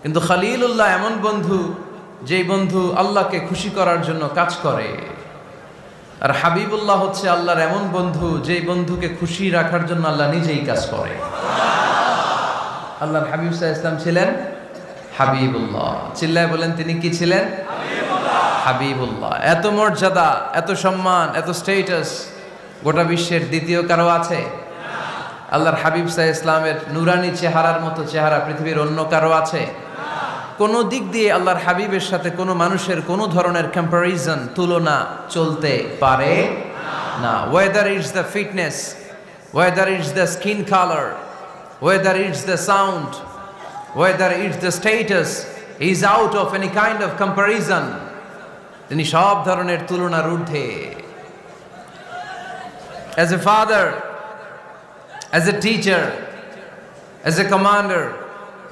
কিন্তু খলিলুল্লাহ এমন বন্ধু, যেই বন্ধু আল্লাহকে খুশি করার জন্য কাজ করে। আর হাবিবুল্লাহ হচ্ছে আল্লাহর এমন বন্ধু, যেই বন্ধুকে খুশি রাখার জন্য আল্লাহ নিজেই কাজ করে। আল্লাহর হাবিব সাল্লাল্লাহু আলাইহি ওয়াসাল্লাম ছিলেন হাবিবুল্লাহ। চিল্লায় বলেন, তিনি কি ছিলেন? হাবিবুল্লাহ। এত মর্যাদা, এত সম্মান, এত স্টেটাস গোটা বিশ্বের দ্বিতীয় কারো আছে? আল্লাহর হাবিব সাল্লাল্লাহু আলাইহি ওয়াসাল্লামের নুরানি চেহারার মতো চেহারা পৃথিবীর অন্য কারো আছে? কোন দিক দিয়ে আল্লাহর হাবিবের সাথে কোনো মানুষের কোনো ধরনের কম্প্যারিজন, তুলনা চলতে পারে না। Whether it's the fitness, whether it's the skin colour, whether it's the sound, whether it's the status, is out of any kind of comparison. তিনি সব ধরনের তুলনার ঊর্ধ্বে। As a father, as a teacher, as a commander,